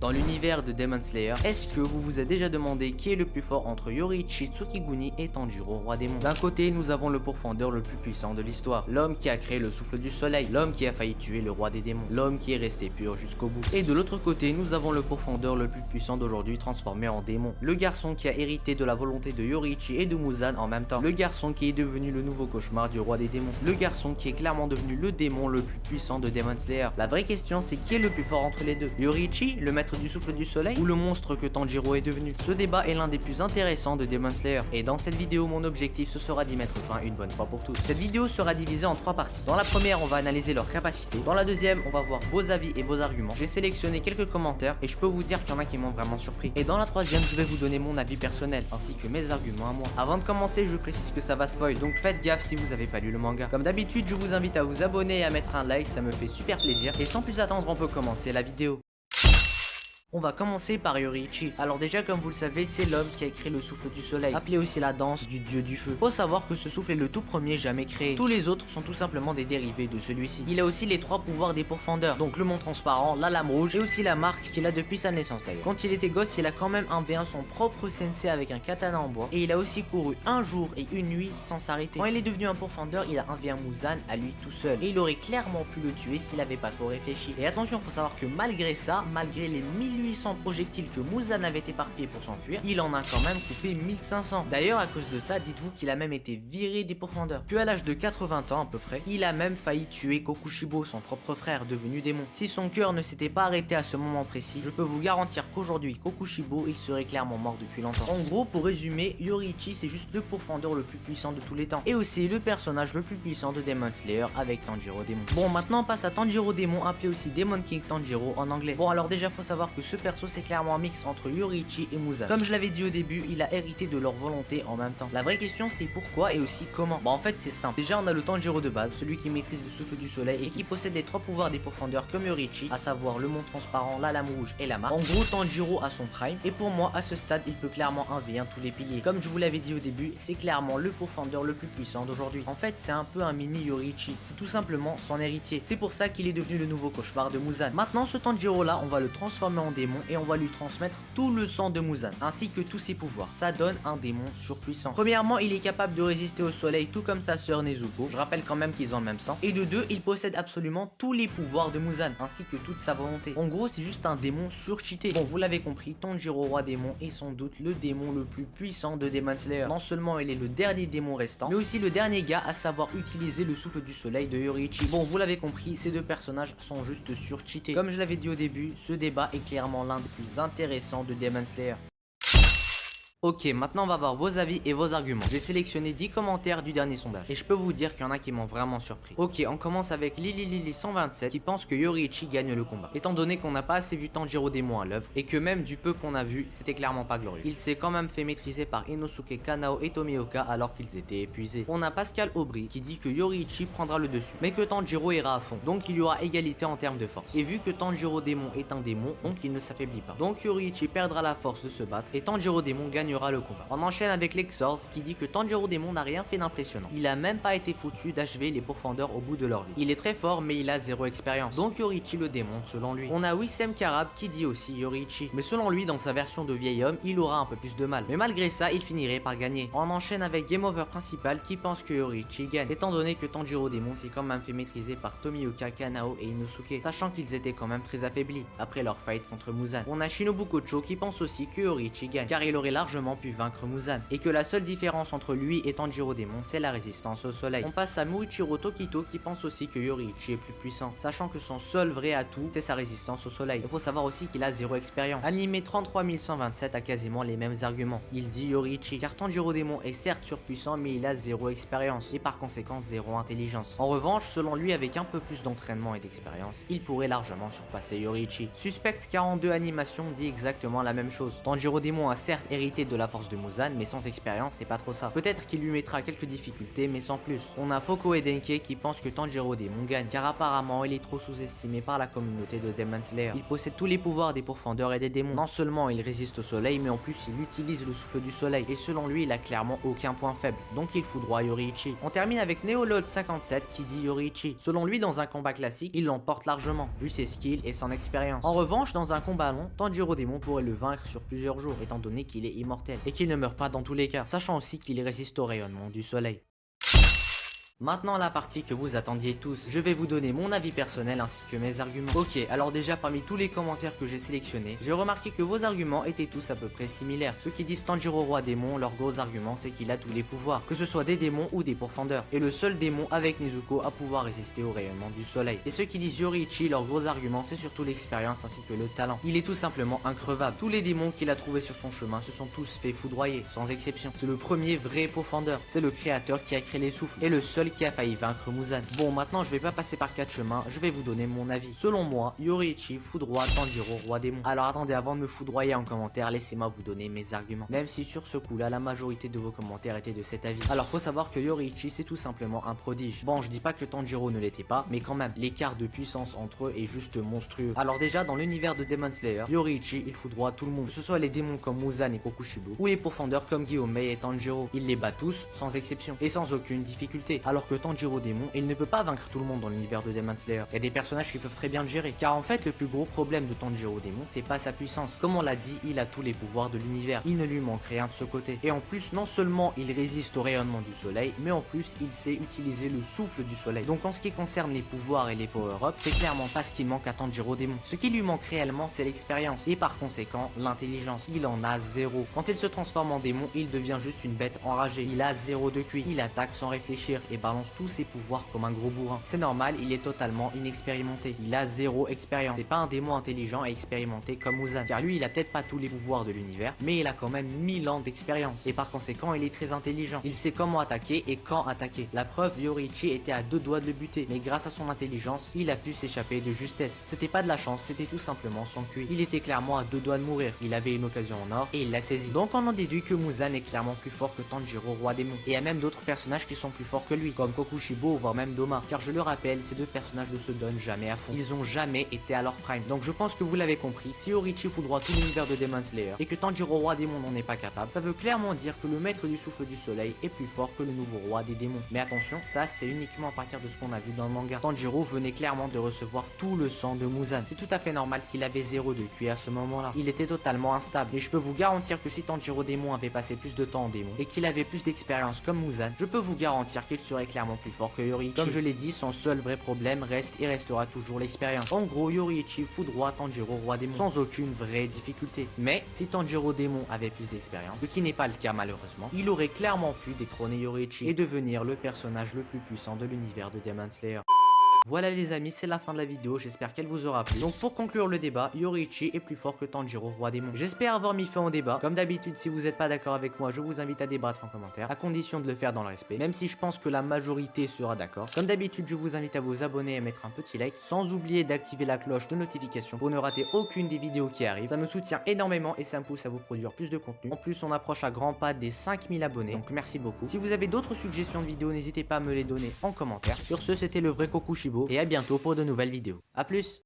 Dans l'univers de Demon Slayer, est-ce que vous vous êtes déjà demandé qui est le plus fort entre Yoruichi Tsukiguni et Tanjiro, roi démon? D'un côté, nous avons le pourfendeur le plus puissant de l'histoire, l'homme qui a créé le souffle du soleil, l'homme qui a failli tuer le roi des démons, l'homme qui est resté pur jusqu'au bout. Et de l'autre côté, nous avons le pourfendeur le plus puissant d'aujourd'hui transformé en démon, le garçon qui a hérité de la volonté de Yoruichi et de Muzan en même temps, le garçon qui est devenu le nouveau cauchemar du roi des démons, le garçon qui est clairement devenu le démon le plus puissant de Demon Slayer. La vraie question, c'est qui est le plus fort entre les deux? Yoruichi, le maître du souffle du soleil, ou le monstre que Tanjiro est devenu? Ce débat est l'un des plus intéressants de Demon Slayer, et dans cette vidéo mon objectif ce sera d'y mettre fin une bonne fois pour toutes. Cette vidéo sera divisée en 3 parties. Dans la première on va analyser leurs capacités, dans la deuxième on va voir vos avis et vos arguments. J'ai sélectionné quelques commentaires et je peux vous dire qu'il y en a qui m'ont vraiment surpris. Et dans la troisième je vais vous donner mon avis personnel, ainsi que mes arguments à moi. Avant de commencer je précise que ça va spoil, donc faites gaffe si vous avez pas lu le manga. Comme d'habitude je vous invite à vous abonner et à mettre un like, ça me fait super plaisir. Et sans plus attendre on peut commencer la vidéo. On va commencer par Yoruichi. Alors déjà comme vous le savez, c'est l'homme qui a créé le souffle du soleil, appelé aussi la danse du dieu du feu. Faut savoir que ce souffle est le tout premier jamais créé. Tous les autres sont tout simplement des dérivés de celui-ci. Il a aussi les 3 pouvoirs des pourfendeurs, donc le mont transparent, la lame rouge et aussi la marque qu'il a depuis sa naissance d'ailleurs. Quand il était gosse, il a quand même 1v1 son propre sensei avec un katana en bois, et il a aussi couru un jour et une nuit sans s'arrêter. Quand il est devenu un pourfendeur, il a 1v1 Muzan à lui tout seul, et il aurait clairement pu le tuer s'il avait pas trop réfléchi. Et attention, faut savoir que malgré ça, malgré les 1800 projectiles que Muzan avait éparpillés pour s'enfuir, il en a quand même coupé 1500. D'ailleurs à cause de ça, dites-vous qu'il a même été viré des pourfendeurs. Puis à l'âge de 80 ans à peu près, il a même failli tuer Kokushibo, son propre frère devenu démon. Si son cœur ne s'était pas arrêté à ce moment précis, je peux vous garantir qu'aujourd'hui Kokushibo il serait clairement mort depuis longtemps. En gros, pour résumer, Yoruichi c'est juste le pourfendeur le plus puissant de tous les temps, et aussi le personnage le plus puissant de Demon Slayer avec Tanjiro Démon. Bon, maintenant on passe à Tanjiro Démon, appelé aussi Demon King Tanjiro en anglais. Bon, alors déjà faut savoir que ce perso c'est clairement un mix entre Yoruichi et Muzan. Comme je l'avais dit au début, il a hérité de leur volonté en même temps. La vraie question c'est pourquoi et aussi comment. Bah en fait c'est simple. Déjà on a le Tanjiro de base, celui qui maîtrise le souffle du soleil et qui possède les 3 pouvoirs des pourfendeurs comme Yoruichi, à savoir le mont transparent, la lame rouge et la marque. En gros Tanjiro a son prime, et pour moi à ce stade il peut clairement 1v1 tous les piliers. Comme je vous l'avais dit au début, c'est clairement le pourfendeur le plus puissant d'aujourd'hui. En fait c'est un peu un mini Yoruichi, c'est tout simplement son héritier. C'est pour ça qu'il est devenu le nouveau cauchemar de Muzan. Maintenant ce Tanjiro là on va le transformer en démon et on va lui transmettre tout le sang de Muzan, ainsi que tous ses pouvoirs. Ça donne un démon surpuissant. Premièrement, il est capable de résister au soleil tout comme sa sœur Nezuko, je rappelle quand même qu'ils ont le même sang. Et de deux, il possède absolument tous les pouvoirs de Muzan, ainsi que toute sa volonté. En gros, c'est juste un démon surcheaté. Bon, vous l'avez compris, Tanjiro roi démon est sans doute le démon le plus puissant de Demon Slayer. Non seulement il est le dernier démon restant, mais aussi le dernier gars à savoir utiliser le souffle du soleil de Yoruichi. Bon, vous l'avez compris, ces deux personnages sont juste surcheatés. Comme je l'avais dit au début, ce débat est clairement l'un des plus intéressants de Demon Slayer. Ok, maintenant on va voir vos avis et vos arguments. J'ai sélectionné 10 commentaires du dernier sondage, et je peux vous dire qu'il y en a qui m'ont vraiment surpris. Ok, on commence avec Lili 127 qui pense que Yoruichi gagne le combat. Étant donné qu'on n'a pas assez vu Tanjiro Démon à l'œuvre, et que même du peu qu'on a vu, c'était clairement pas glorieux. Il s'est quand même fait maîtriser par Inosuke, Kanao et Tomioka alors qu'ils étaient épuisés. On a Pascal Aubry qui dit que Yoruichi prendra le dessus, mais que Tanjiro ira à fond, donc il y aura égalité en termes de force. Et vu que Tanjiro Démon est un démon, donc il ne s'affaiblit pas. Donc Yoruichi perdra la force de se battre, et Tanjiro Démon gagnera le combat. On enchaîne avec Lexors qui dit que Tanjiro Démon n'a rien fait d'impressionnant. Il a même pas été foutu d'achever les pourfendeurs au bout de leur vie. Il est très fort mais il a 0 expérience. Donc Yoruichi le démonte selon lui. On a Wissem Karab qui dit aussi Yoruichi. Mais selon lui, dans sa version de vieil homme, il aura un peu plus de mal. Mais malgré ça, il finirait par gagner. On enchaîne avec Game Over Principal qui pense que Yoruichi gagne, étant donné que Tanjiro Démon s'est quand même fait maîtriser par Tomioka, Kanao et Inosuke, sachant qu'ils étaient quand même très affaiblis après leur fight contre Muzan. On a Shinobu Kocho qui pense aussi que Yoruichi gagne, car il aurait largement pu vaincre Muzan, et que la seule différence entre lui et Tanjiro Démon c'est la résistance au soleil. On passe à Muichiro Tokito qui pense aussi que Yoruichi est plus puissant, sachant que son seul vrai atout c'est sa résistance au soleil. Il faut savoir aussi qu'il a 0 expérience. Animé 33127 a quasiment les mêmes arguments. Il dit Yoruichi, car Tanjiro Démon est certes surpuissant mais il a 0 expérience et par conséquent 0 intelligence. En revanche, selon lui, avec un peu plus d'entraînement et d'expérience, il pourrait largement surpasser Yoruichi. Suspect 42 Animation dit exactement la même chose. Tanjiro Démon a certes hérité quête de la force de Muzan, mais sans expérience, c'est pas trop ça. Peut-être qu'il lui mettra quelques difficultés, mais sans plus. On a Foko et Denke qui pensent que Tanjiro Démon gagne, car apparemment il est trop sous-estimé par la communauté de Demon Slayer. Il possède tous les pouvoirs des pourfendeurs et des démons. Non seulement il résiste au soleil, mais en plus il utilise le souffle du soleil, et selon lui il a clairement aucun point faible, donc il foudroie Yoriichi. On termine avec Neolord 57 qui dit Yoriichi. Selon lui, dans un combat classique, il l'emporte largement, vu ses skills et son expérience. En revanche, dans un combat long, Tanjiro Démon pourrait le vaincre sur plusieurs jours, étant donné qu'il est immortel, et qu'il ne meurt pas dans tous les cas, sachant aussi qu'il résiste au rayonnement du soleil. Maintenant la partie que vous attendiez tous, je vais vous donner mon avis personnel ainsi que mes arguments. Ok, alors déjà parmi tous les commentaires que j'ai sélectionnés, j'ai remarqué que vos arguments étaient tous à peu près similaires. Ceux qui disent Tanjiro roi démon, leur gros argument c'est qu'il a tous les pouvoirs, que ce soit des démons ou des pourfendeurs, et le seul démon avec Nezuko à pouvoir résister au rayonnement du soleil. Et ceux qui disent Yoriichi, leur gros argument c'est surtout l'expérience ainsi que le talent. Il est tout simplement increvable. Tous les démons qu'il a trouvés sur son chemin se sont tous fait foudroyer, sans exception. C'est le premier vrai pourfendeur, c'est le créateur qui a créé les souffles, et le seul qui a failli vaincre Muzan. Bon, maintenant je vais pas passer par 4 chemins, je vais vous donner mon avis. Selon moi, Yoriichi foudroie Tanjiro roi démon. Alors attendez, avant de me foudroyer en commentaire, laissez-moi vous donner mes arguments. Même si sur ce coup là, la majorité de vos commentaires étaient de cet avis. Alors faut savoir que Yoriichi c'est tout simplement un prodige. Bon, je dis pas que Tanjiro ne l'était pas, mais quand même, l'écart de puissance entre eux est juste monstrueux. Alors déjà, dans l'univers de Demon Slayer, Yoriichi il foudroie tout le monde. Que ce soit les démons comme Muzan et Kokushibo, ou les pourfendeurs comme Gyomei et Tanjiro. Il les bat tous, sans exception, et sans aucune difficulté. Alors que Tanjiro Démon, il ne peut pas vaincre tout le monde dans l'univers de Demon Slayer. Il y a des personnages qui peuvent très bien le gérer. Car en fait, le plus gros problème de Tanjiro Démon, c'est pas sa puissance. Comme on l'a dit, il a tous les pouvoirs de l'univers. Il ne lui manque rien de ce côté. Et en plus, non seulement il résiste au rayonnement du soleil, mais en plus, il sait utiliser le souffle du soleil. Donc en ce qui concerne les pouvoirs et les power-ups, c'est clairement pas ce qui manque à Tanjiro Démon. Ce qui lui manque réellement, c'est l'expérience. Et par conséquent, l'intelligence. Il en a zéro. Quand il se transforme en démon, il devient juste une bête enragée. Il a zéro de QI. Il attaque sans réfléchir et balance tous ses pouvoirs comme un gros bourrin. C'est normal, il est totalement inexpérimenté. Il a zéro expérience. C'est pas un démon intelligent et expérimenté comme Muzan. Car lui, il a peut-être pas tous les pouvoirs de l'univers, mais il a quand même 1000 ans d'expérience. Et par conséquent, il est très intelligent. Il sait comment attaquer et quand attaquer. La preuve, Yoriichi était à 2 doigts de le buter, mais grâce à son intelligence, il a pu s'échapper de justesse. C'était pas de la chance, c'était tout simplement son QI. Il était clairement à 2 doigts de mourir. Il avait une occasion en or et il l'a saisi. Donc on en déduit que Muzan est clairement plus fort que Tanjiro roi démon. Et il y a même d'autres personnages qui sont plus forts que lui, comme Kokushibo, voire même Doma. Car je le rappelle, ces deux personnages ne se donnent jamais à fond. Ils ont jamais été à leur prime. Donc je pense que vous l'avez compris, si Yoriichi foudroie tout l'univers de Demon Slayer et que Tanjiro roi démon n'en est pas capable, ça veut clairement dire que le maître du souffle du soleil est plus fort que le nouveau roi des démons. Mais attention, ça c'est uniquement à partir de ce qu'on a vu dans le manga. Tanjiro venait clairement de recevoir tout le sang de Muzan. C'est tout à fait normal qu'il avait 0 de QI à ce moment-là. Il était totalement instable. Et je peux vous garantir que si Tanjiro démon avait passé plus de temps en démon et qu'il avait plus d'expérience comme Muzan, je peux vous garantir qu'il serait clairement plus fort que Yoriichi. Comme je l'ai dit, son seul vrai problème reste et restera toujours l'expérience. En gros, Yoriichi foudroie Tanjiro roi démon sans aucune vraie difficulté. Mais si Tanjiro démon avait plus d'expérience, ce qui n'est pas le cas malheureusement, il aurait clairement pu détrôner Yoriichi et devenir le personnage le plus puissant de l'univers de Demon Slayer. Voilà les amis, c'est la fin de la vidéo, j'espère qu'elle vous aura plu. Donc pour conclure le débat, Yoriichi est plus fort que Tanjiro roi démon. J'espère avoir mis fin au débat. Comme d'habitude, si vous n'êtes pas d'accord avec moi, je vous invite à débattre en commentaire, à condition de le faire dans le respect, même si je pense que la majorité sera d'accord. Comme d'habitude, je vous invite à vous abonner et à mettre un petit like, sans oublier d'activer la cloche de notification pour ne rater aucune des vidéos qui arrivent. Ça me soutient énormément et ça me pousse à vous produire plus de contenu. En plus, on approche à grands pas des 5000 abonnés, donc merci beaucoup. Si vous avez d'autres suggestions de vidéos, n'hésitez pas à me les donner en commentaire. Sur ce, c'était le vrai Kokushibo et à bientôt pour de nouvelles vidéos. A plus.